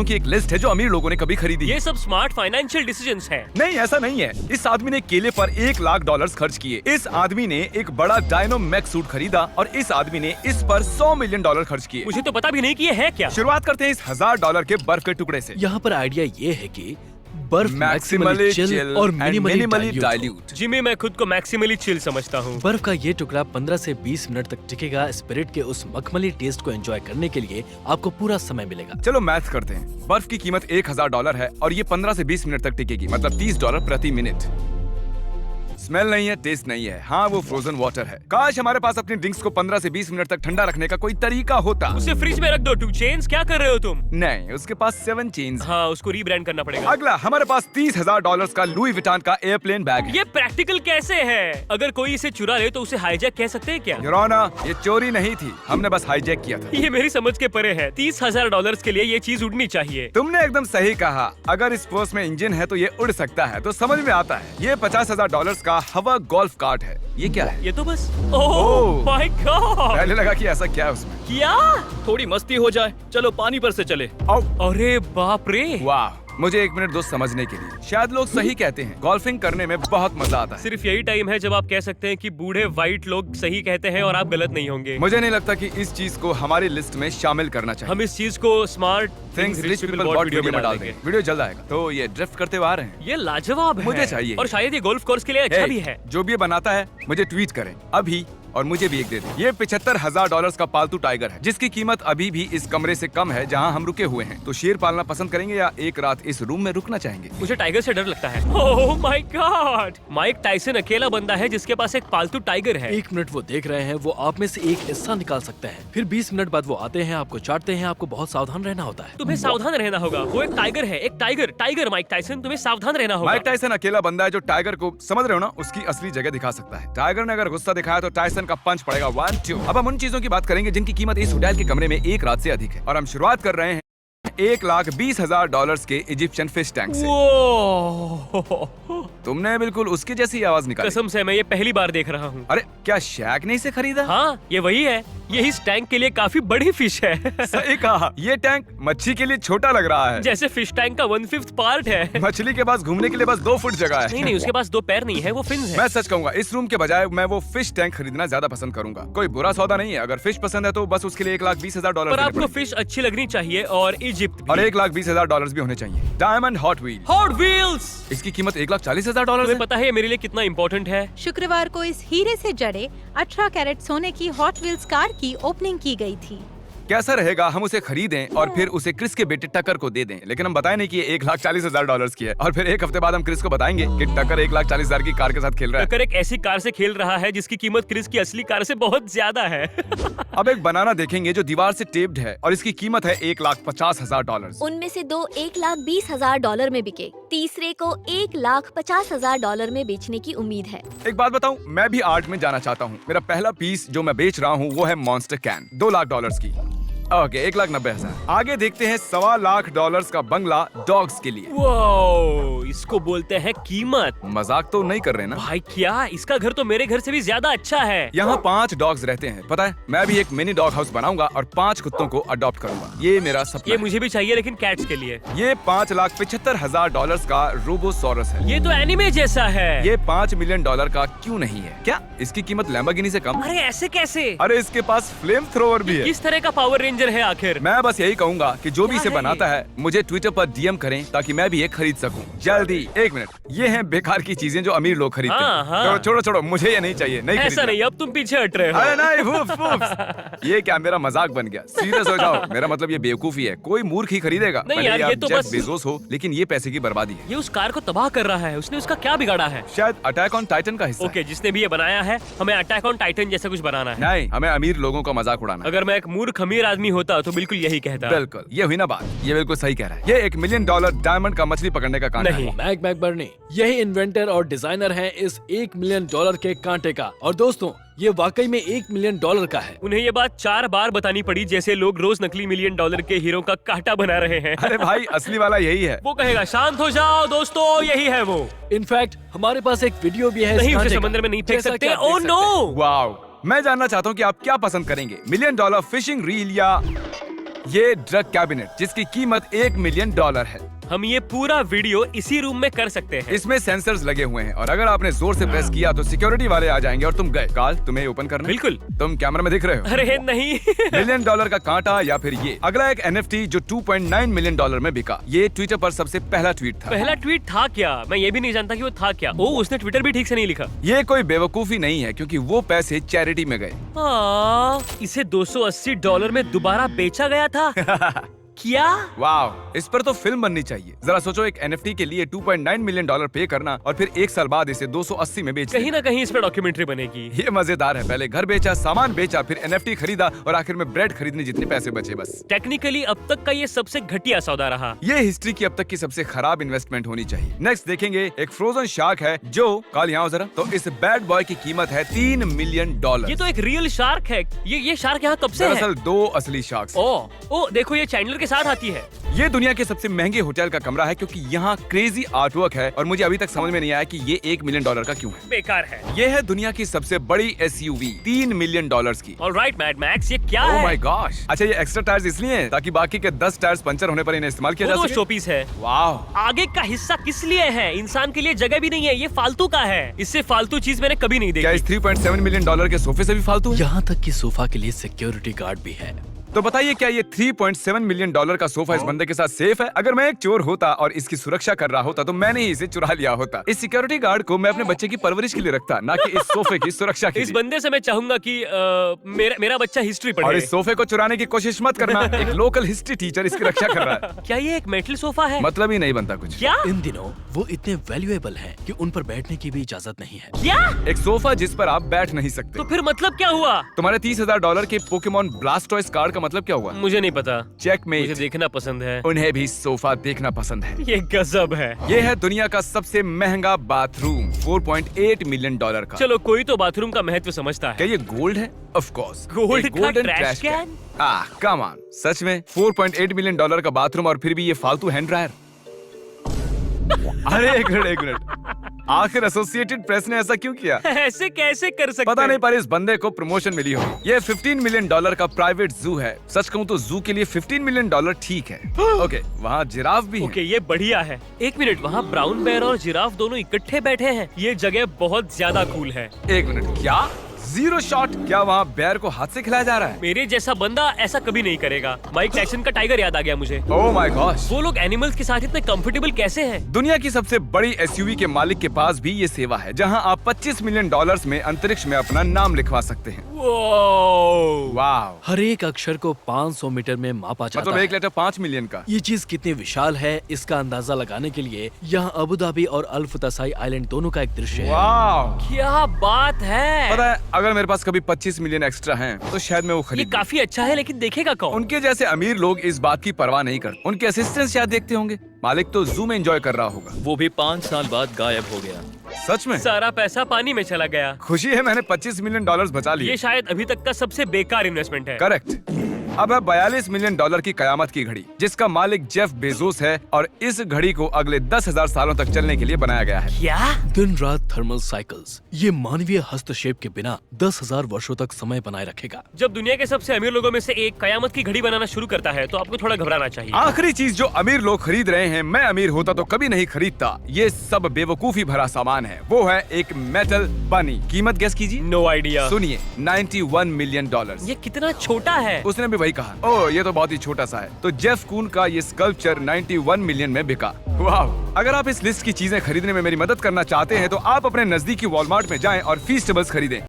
की एक लिस्ट है जो अमीर लोगों ने कभी खरीदी। ये सब स्मार्ट फाइनेंशियल डिसीजंस हैं। नहीं, ऐसा नहीं है। इस आदमी ने केले पर $1,00,000 खर्च किए। इस आदमी ने एक बड़ा डायनोमैक्स सूट खरीदा और इस आदमी ने इस पर $100 मिलियन खर्च किए। मुझे तो पता भी नहीं कि ये है क्या। शुरुआत करते हैं इस $1,000 के बर्फ के टुकड़े से। यहाँ पर आइडिया ये है कि बर्फ मैक्सिमली मैक्सिमली चिल चिल और मिनिमली डाइल्यूट। डाइल्यूट। जिमी, मैं खुद को मैक्सिमली चिल समझता हूँ। बर्फ का ये टुकड़ा 15 से 20 मिनट तक टिकेगा। स्पिरिट के उस मखमली टेस्ट को एंजॉय करने के लिए आपको पूरा समय मिलेगा। चलो मैथ करते हैं। बर्फ की कीमत $1,000 है और ये 15 से 20 मिनट तक टिकेगी, मतलब $30 प्रति मिनट। स्मेल नहीं है, टेस्ट नहीं है। हाँ, वो फ्रोजन वाटर है। काश हमारे पास अपनी ड्रिंक्स को 15 से 20 मिनट तक ठंडा रखने का कोई तरीका होता। उसे फ्रिज में रख दो। 2 चेन्स, क्या कर रहे हो तुम? नहीं, उसके पास 7 चेन्स। हाँ, उसको रीब्रांड करना पड़ेगा। अगला, हमारे पास $30,000 का लुई विटान का एयरप्लेन बैग है। ये प्रैक्टिकल कैसे है? अगर कोई इसे चुरा ले तो उसे हाईजैक कह सकते हैं क्या? योर ऑनर, ये चोरी नहीं थी, हमने बस हाईजैक किया था। ये मेरी समझ के परे है। $30,000 के लिए ये चीज उड़नी चाहिए। तुमने एकदम सही कहा। अगर इस पर्स में इंजन है तो ये उड़ सकता है, तो समझ में आता है। ये $50,000 का हवा गोल्फ कार्ट है। ये क्या है? ये तो बस ओह माय गॉड। पहले लगा कि ऐसा क्या है उसमें। क्या? थोड़ी मस्ती हो जाए, चलो पानी पर से चले। अरे बाप रे। वाह, मुझे 1 मिनट दो समझने के लिए। शायद लोग सही कहते हैं, गोल्फिंग करने में बहुत मजा आता है। सिर्फ यही टाइम है जब आप कह सकते हैं कि बूढ़े व्हाइट लोग सही कहते हैं और आप गलत नहीं होंगे। मुझे नहीं लगता कि इस चीज को हमारी लिस्ट में शामिल करना चाहिए। हम इस चीज को smart things rich people bought video में डाल देंगे। वीडियो जल्द आएगा। तो ये ड्रिफ्ट करते हुए आ रहे हैं। ये लाजवाब है। मुझे चाहिए। और शायद ये गोल्फ कोर्स के लिए अच्छा भी है। जो भी ये बनाता है मुझे ट्वीट करें अभी, और मुझे भी एक दे दें। ये $75,000 का पालतू टाइगर है, जिसकी कीमत अभी भी इस कमरे से कम है जहां हम रुके हुए हैं। तो शेर पालना पसंद करेंगे या एक रात इस रूम में रुकना चाहेंगे? मुझे टाइगर से डर लगता है। Oh my God. Mike Tyson अकेला बंदा है जिसके पास एक पालतू टाइगर है। 1 मिनट वो देख रहे हैं, वो आप में से एक हिस्सा निकाल सकते हैं। फिर 20 मिनट बाद वो आते हैं, आपको चाटते हैं। आपको बहुत सावधान रहना होता है। तुम्हें सावधान रहना होगा। वो एक टाइगर है, एक टाइगर माइक टायसन, तुम्हें सावधान रहना होगा। माइक टायसन अकेला बंदा है जो टाइगर को, समझ रहे हो ना, उसकी असली जगह दिखा सकता है। टाइगर ने अगर गुस्सा दिखाया तो टायसन का पंच पड़ेगा। 1 2। अब हम उन चीजों की बात करेंगे जिनकी कीमत इस होटल के कमरे में एक रात से अधिक है, और हम शुरुआत कर रहे हैं $1,20,000 के इजिप्शियन फिश टैंक से। तुमने बिल्कुल उसकी जैसी आवाज निकाली। कसम से मैं ये पहली बार देख रहा हूँ। अरे क्या शैक ने इसे खरीदा? हाँ, ये वही है। ये इस टैंक के लिए काफी बड़ी फिश है। सही कहा। ये टैंक मच्छी के लिए छोटा लग रहा है। जैसे फिश टैंक का 1/5 पार्ट है। मछली के पास घूमने के लिए बस 2 फुट जगह है। नहीं, उसके पास 2 पैर नहीं है, वो फिन्स है। मैं सच कहूंगा, इस रूम के बजाय मैं वो फिश टैंक खरीदना ज्यादा पसंद करूंगा। कोई बुरा सौदा नहीं है। अगर फिश पसंद है तो बस उसके लिए $1,20,000। पर आपको फिश अच्छी लगनी चाहिए और इजिप्ट भी। और $1,20,000 भी होने चाहिए। Diamond hot wheel. Hot wheels. इसकी कीमत $1,40,000 तुम्हें है। पता है ये मेरे लिए कितना इम्पोर्टेंट है? शुक्रवार को इस हीरे से जड़े 18 कैरेट सोने की हॉट व्हील्स कार की ओपनिंग की गई थी। कैसा रहेगा हम उसे खरीदें और फिर उसे क्रिस के बेटे टकर को दे दें, लेकिन हम बताएं नहीं कि ये $1,40,000 की है, और फिर 1 हफ्ते बाद हम क्रिस को बताएंगे कि टकर $1,40,000 की कार के साथ खेल रहा है। टकर एक ऐसी कार से खेल रहा है जिसकी कीमत क्रिस की असली कार से बहुत ज्यादा है। अब एक बनाना देखेंगे जो दीवार से टेप्ड है और इसकी कीमत है $1,50,000। उनमें से 2 $1,20,000 में बिके, तीसरे को $1,50,000 में बेचने की उम्मीद है। एक बात बताऊं, मैं भी आर्ट में जाना चाहता हूं। मेरा पहला पीस जो मैं बेच रहा हूं वो है मॉन्स्टर कैन, $2,00,000 की। ओके, $1,90,000। आगे देखते हैं $1,25,000 का बंगला डॉग्स के लिए। वाओ, इसको बोलते हैं कीमत। मजाक तो नहीं कर रहे ना भाई? क्या इसका घर तो मेरे घर से भी ज्यादा अच्छा है। यहाँ 5 डॉग्स रहते हैं। पता है, मैं भी एक मिनी डॉग हाउस बनाऊंगा और 5 कुत्तों को अडॉप्ट करूंगा। ये मेरा सपना ये है। मुझे भी चाहिए, लेकिन कैट्स के लिए। ये $5,75,000 का रोबोसॉरस है। ये तो एनिमे जैसा है। ये $5 मिलियन का क्यों नहीं है? क्या इसकी कीमत लैम्बोर्गिनी से कम? अरे ऐसे कैसे? अरे इसके पास फ्लेम थ्रोवर भी है। किस तरह का पावर रेंजर है आखिर? मैं बस यही कहूंगा कि जो भी क्या इसे है बनाता है मुझे ट्विटर पर डीएम करें ताकि मैं भी ये खरीद सकूं जल्दी। 1 मिनट, ये हैं बेकार की चीजें जो अमीर लोग खरीदते हाँ, हैं। हाँ। छोड़ो, मुझे ये नहीं चाहिए, नहीं ऐसा खरीदना। नहीं, अब तुम पीछे हट रहे हो। अरे नहीं, वूफ्स। ये क्या मेरा मजाक बन गया? सीरियस हो जाओ। मेरा मतलब ये बेवकूफी है, कोई मूर्ख ही खरीदेगा। नहीं भले यार, आप ये तो जेफ बस- बेजोस हो, लेकिन ये पैसे की बर्बादी है। ये उस कार को तबाह कर रहा है। उसने उसका क्या बिगाड़ा है? शायद अटैक ऑन टाइटन का हिस्सा ओके, जिसने भी ये बनाया है, हमें अटैक ऑन टाइटन जैसा कुछ बनाना है। नहीं, हमें अमीर लोगों का मजाक उड़ाना है। अगर मैं एक मूर्ख अमीर आदमी होता तो बिल्कुल यही कहता। बिल्कुल, ये हुई ना बात। ये बिल्कुल सही कह रहा है। ये $1 मिलियन डायमंड का मछली पकड़ने का कांटा नहीं। है। मैक मैकबर्नी यही इन्वेंटर और डिजाइनर है इस $1 मिलियन के कांटे का। और दोस्तों, ये वाकई में $1 मिलियन का है। उन्हें ये बात 4 बार बतानी पड़ी, जैसे लोग रोज नकली $1 मिलियन के हीरो का कांटा बना रहे हैं। अरे भाई, असली वाला यही है। वो कहेगा शांत हो जाओ दोस्तों, यही है वो। इनफैक्ट हमारे पास एक वीडियो भी है इस नहीं, उसे कांटे का। समंदर में नहीं फेंक जैसा सकते। कि आप ओह देख नो। वाओ, मैं जानना चाहता हूँ कि आप क्या पसंद करेंगे, $1 मिलियन फिशिंग रील ये ड्रग कैबिनेट जिसकी कीमत $1 मिलियन है। हम ये पूरा वीडियो इसी रूम में कर सकते हैं। इसमें सेंसर्स लगे हुए हैं और अगर आपने जोर से प्रेस किया तो सिक्योरिटी वाले आ जाएंगे और तुम गए। काल, तुम्हें ओपन करना है? बिल्कुल। तुम कैमरा में दिख रहे हो? अरे नहीं। $1 मिलियन का कांटा या फिर ये अगला एक NFT जो $2.9 मिलियन में बिका। ये ट्विटर पर सबसे पहला ट्वीट था। पहला ट्वीट था क्या? मैं ये भी नहीं जानता कि वो था क्या। ओ, उसने ट्विटर भी ठीक से नहीं लिखा। ये कोई बेवकूफी नहीं है क्योंकि वो पैसे चैरिटी में गए। इसे $280 में दोबारा बेचा गया था। क्या? वाह, इस पर तो फिल्म बननी चाहिए। जरा सोचो, एक NFT के लिए $2.9 मिलियन पे करना और फिर 1 साल बाद इसे 280 में बेचना। कहीं ना कहीं इस पर डॉक्यूमेंट्री बनेगी। ये मजेदार है। पहले घर बेचा, सामान बेचा, फिर NFT खरीदा और आखिर में ब्रेड खरीदने जितने पैसे बचे बस। टेक्निकली अब तक का ये सबसे घटिया सौदा रहा। ये हिस्ट्री की अब तक की सबसे खराब इन्वेस्टमेंट होनी चाहिए। नेक्स्ट देखेंगे, एक फ्रोजन शार्क है जो काल यहाँ जरा। तो इस बैड बॉय की कीमत है $3 मिलियन। ये तो एक रियल शार्क है। ये शार्क यहाँ कब से है? दरअसल 2 असली शार्क्स। ओ देखो, ये चैंडलर के साथ आती है। ये दुनिया के सबसे महंगे होटल का कमरा है क्योंकि यहाँ क्रेजी आर्टवर्क है और मुझे अभी तक समझ में नहीं आया कि ये $1 मिलियन का क्यों है। बेकार है। ये है दुनिया की सबसे बड़ी SUV $3 मिलियन की। ऑलराइट मैड मैक्स, ये क्या ओह है? My gosh. अच्छा, ये एक्स्ट्रा टायर्स इसलिए हैं ताकि बाकी के 10 टायर्स पंचर होने पर इन्हें इस्तेमाल किया वो जा तो सके। शोपीस है। वाह। आगे का हिस्सा किस लिए है? इंसान के लिए जगह भी नहीं है। ये फालतू का है। इससे फालतू चीज मैंने कभी नहीं क्या देखी। इस $3.7 मिलियन के सोफे से भी फालतू है? यहाँ तक कि सोफा के लिए सिक्योरिटी गार्ड भी है। तो बताइए, क्या ये $3.7 मिलियन का सोफा इस बंदे के साथ सेफ है? अगर मैं एक चोर होता और इसकी सुरक्षा कर रहा होता तो मैंने ही इसे चुरा लिया होता। इस सिक्योरिटी गार्ड को मैं अपने बच्चे की परवरिश के लिए रखता, ना कि इस सोफे की सुरक्षा के इस लिए। बंदे से मैं चाहूंगा कि मेरा बच्चा हिस्ट्री और पढ़े। इस सोफे को चुराने की कोशिश मत करना। एक लोकल हिस्ट्री टीचर इसकी रक्षा कर रहा है। क्या ये एक मेटल सोफा है? मतलब ही नहीं बनता कुछ। क्या? इन दिनों वो इतने वैल्यूएबल हैं कि उन पर बैठने की भी इजाजत नहीं है। क्या? एक सोफा जिस पर आप बैठ नहीं सकते। तो फिर मतलब क्या हुआ? तुम्हारे $30,000 के पोकेमॉन ब्लास्टॉइस कार्ड का मतलब क्या हुआ? मुझे नहीं पता। मुझे चेकमेट। देखना पसंद है। उन्हें भी सोफा देखना पसंद है। ये गजब है। ये है दुनिया का सबसे महंगा बाथरूम $4.8 मिलियन का। चलो, कोई तो बाथरूम का महत्व समझता क्या है। ये गोल्ड है? Of course. गोल्ड का ट्रैश कैन? कम ऑन, सच में $4.8 मिलियन का बाथरूम और फिर भी ये फालतू हैंड ड्रायर। अरे एक मिनट, आखिर एसोसिएटेड प्रेस ने ऐसा क्यों किया? ऐसे कैसे कर सकते? पता नहीं, पर इस बंदे को प्रमोशन मिली हो। ये $15 मिलियन का प्राइवेट जू है। सच कहूँ तो जू के लिए $15 मिलियन ठीक है। ओके, वहाँ जिराफ भी ओके, है। ये बढ़िया है। एक मिनट, वहाँ ब्राउन बेयर और जिराफ दोनों इकट्ठे बैठे हैं। ये जगह बहुत ज्यादा कूल है। एक मिनट, क्या जीरो शॉट? क्या वहाँ बेयर को हाथ से खिलाया जा रहा है? मेरे जैसा बंदा ऐसा कभी नहीं करेगा। माइक टायसन का टाइगर याद आ गया मुझे। Oh my gosh. वो लोग एनिमल्स के साथ इतने कंफर्टेबल कैसे हैं? दुनिया की सबसे बड़ी SUV के मालिक के पास भी ये सेवा है जहां आप $25 मिलियन में अंतरिक्ष में अपना नाम लिखवा सकते हैं। वाह, हर एक अक्षर को 500 मीटर में मापा जाता मतलब है। एक लेटर 5 मिलियन का। ये चीज कितनी विशाल है इसका अंदाजा लगाने के लिए यहाँ अबू धाबी और अल फुतसाई आइलैंड दोनों का एक दृश्य है। वाह, क्या बात है। पता है, अगर मेरे पास कभी 25 मिलियन एक्स्ट्रा हैं तो शायद मैं वो ये खरीद लूं। काफी अच्छा है, लेकिन देखेगा कौन? उनके जैसे अमीर लोग इस बात की परवाह नहीं करते। उनके असिस्टेंट शायद देखते होंगे। मालिक तो जू में एंजॉय कर रहा होगा। वो भी 5 साल बाद गायब हो गया। सच में? सारा पैसा पानी में चला गया। खुशी है, मैंने $25 मिलियन बचा लिए। ये शायद अभी तक का सबसे बेकार इन्वेस्टमेंट है। करेक्ट। अब है $42 मिलियन की कयामत की घड़ी जिसका मालिक जेफ बेजोस है और इस घड़ी को अगले 10,000 सालों तक चलने के लिए बनाया गया है। क्या? दिन रात थर्मल साइकिल्स, ये मानवीय हस्तक्षेप के बिना 10,000 वर्षों तक समय बनाए रखेगा। जब दुनिया के सबसे अमीर लोगों में से एक कयामत की घड़ी बनाना शुरू करता है तो आपको थोड़ा घबराना चाहिए। आखिरी चीज जो अमीर लोग खरीद रहे हैं, मैं अमीर होता तो कभी नहीं खरीदता। ये सब बेवकूफी भरा सामान है। वो है एक मेटल बनी। कीमत गेस कीजिए। No idea. सुनिए, $91 मिलियन। ये कितना छोटा है। उसने भी वही कहा। ओह, ये तो बहुत ही छोटा सा है। तो जेफ कून का ये स्कल्पचर 91 मिलियन में बिका। वाह। अगर आप इस लिस्ट की चीजें खरीदने में मेरी मदद करना चाहते हैं तो आप अपने नजदीकी वॉलमार्ट में जाएं और फीस्टेबल्स खरीदें।